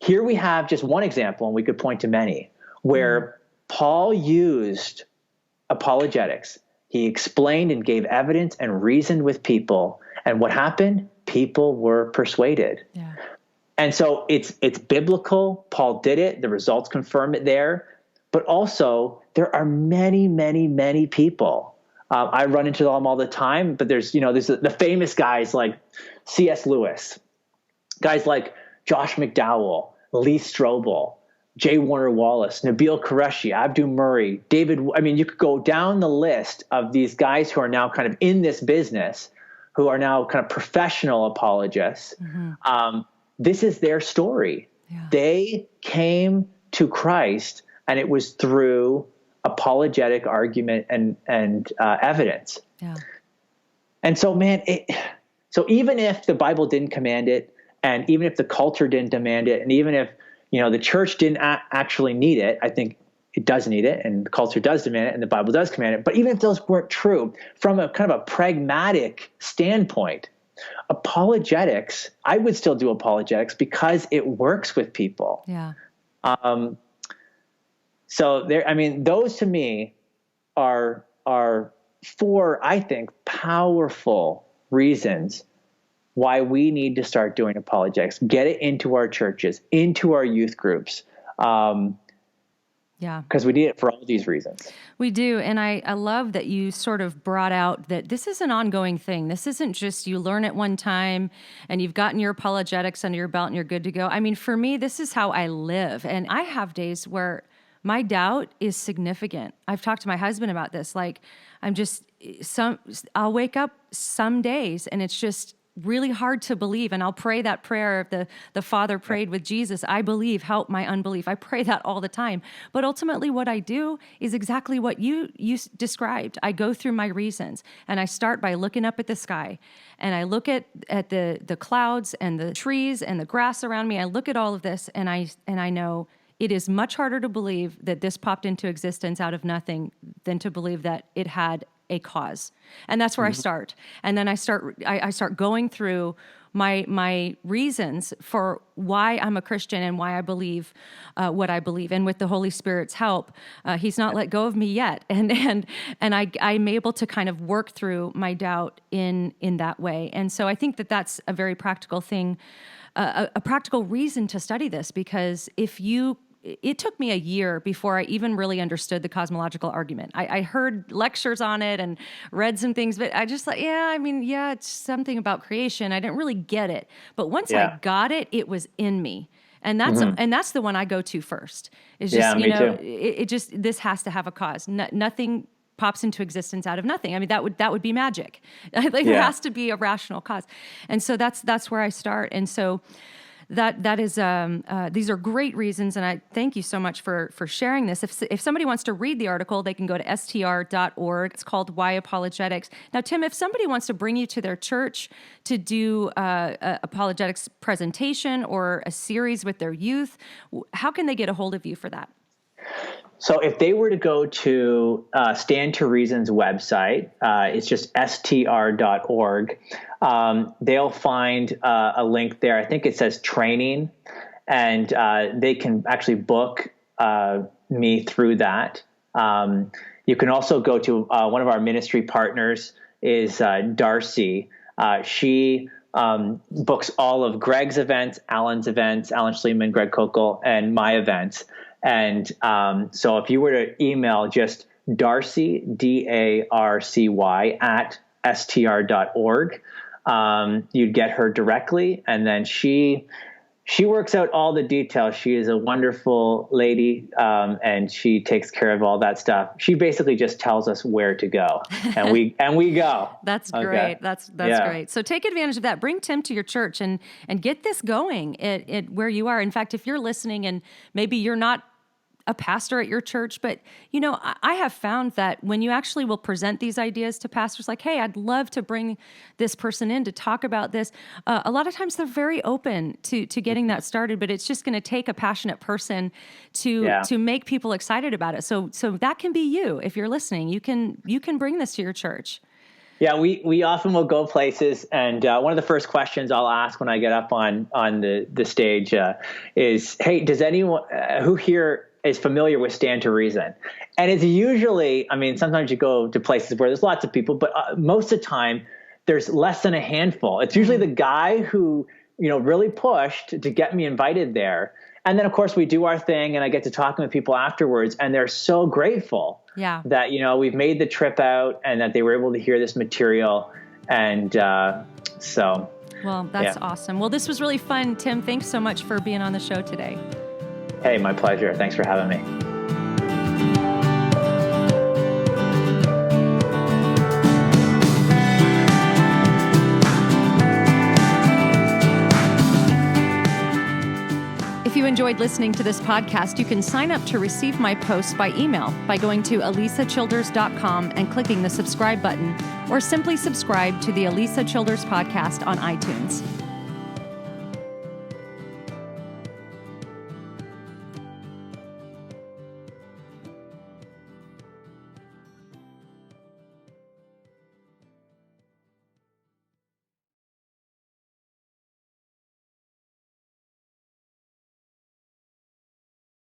here we have just one example, and we could point to many, where Paul used apologetics. He explained and gave evidence and reasoned with people. And what happened? People were persuaded. Yeah. And so it's biblical. Paul did it. The results confirm it there. But also, there are many, many, many people. I run into them all the time, but there's the famous guys like C.S. Lewis, guys like Josh McDowell, Lee Strobel, J. Warner Wallace, Nabil Qureshi, Abdu Murray, David. I mean, you could go down the list of these guys who are now kind of in this business, who are now kind of professional apologists. Mm-hmm. This is their story. Yeah. They came to Christ, and it was through apologetic argument and evidence. Yeah. And so, man, so even if the Bible didn't command it, and even if the culture didn't demand it, and even if the church didn't actually need it, I think it does need it, and the culture does demand it, and the Bible does command it. But even if those weren't true, from a kind of a pragmatic standpoint, apologetics, I would still do apologetics because it works with people. Yeah. So those to me are 4, I think, powerful reasons why we need to start doing apologetics. Get it into our churches, into our youth groups. Yeah. Because we need it for all these reasons. We do. And I love that you sort of brought out that this is an ongoing thing. This isn't just you learn it one time and you've gotten your apologetics under your belt and you're good to go. I mean, for me, this is how I live. And I have days where my doubt is significant. I've talked to my husband about this. Like, I'll wake up some days and it's just really hard to believe. And I'll pray that prayer of the Father prayed with Jesus. I believe, help my unbelief. I pray that all the time. But ultimately what I do is exactly what you described. I go through my reasons and I start by looking up at the sky and I look at the clouds and the trees and the grass around me. I look at all of this and I know it is much harder to believe that this popped into existence out of nothing than to believe that it had a cause. And that's where I start. And then I start going through my reasons for why I'm a Christian and why I believe what I believe. And with the Holy Spirit's help, He's not let go of me yet. And I'm able to kind of work through my doubt in that way. And so I think that that's a very practical thing, a practical reason to study this, because it took me a year before I even really understood the cosmological argument. I heard lectures on it and read some things, but I just thought, it's something about creation. I didn't really get it. But once I got it, it was in me. And that's the one I go to first. It's just, this has to have a cause. Nothing pops into existence out of nothing. I mean, that would be magic. There has to be a rational cause. And so that's where I start. And so that is these are great reasons, and I thank you so much for sharing this. If somebody wants to read the article, they can go to str.org. It's called Why Apologetics. Now, Tim, if somebody wants to bring you to their church to do a apologetics presentation or a series with their youth, how can they get a hold of you for that? So if they were to go to Stand to Reason's website, it's just str.org, they'll find a link there. I think it says training, and they can actually book me through that. You can also go to one of our ministry partners is Darcy. She books all of Greg's events, Alan Schleman, Greg Kokel, and my events. And so if you were to email just Darcy, DARCY, at str.org, you'd get her directly. And then she works out all the details. She is a wonderful lady, and she takes care of all that stuff. She basically just tells us where to go, and we go. That's great. Okay. That's great. So take advantage of that. Bring Tim to your church and get this going at where you are. In fact, if you're listening and maybe you're not a pastor at your church, but I have found that when you actually will present these ideas to pastors, like, hey, I'd love to bring this person in to talk about this. A lot of times they're very open to getting that started, but it's just going to take a passionate person to make people excited about it. So that can be you. If you're listening, you can bring this to your church. Yeah, we often will go places, and one of the first questions I'll ask when I get up on the stage is, hey, does anyone who here is familiar with Stand to Reason? And it's usually, I mean, sometimes you go to places where there's lots of people, but most of the time there's less than a handful. It's usually the guy who, really pushed to get me invited there. And then, of course, we do our thing, and I get to talking with people afterwards, and they're so grateful that, we've made the trip out and that they were able to hear this material. And so. Well, that's awesome. Well, this was really fun. Tim, thanks so much for being on the show today. Hey, my pleasure. Thanks for having me. If you enjoyed listening to this podcast, you can sign up to receive my posts by email by going to alisachilders.com and clicking the subscribe button, or simply subscribe to the Alisa Childers podcast on iTunes.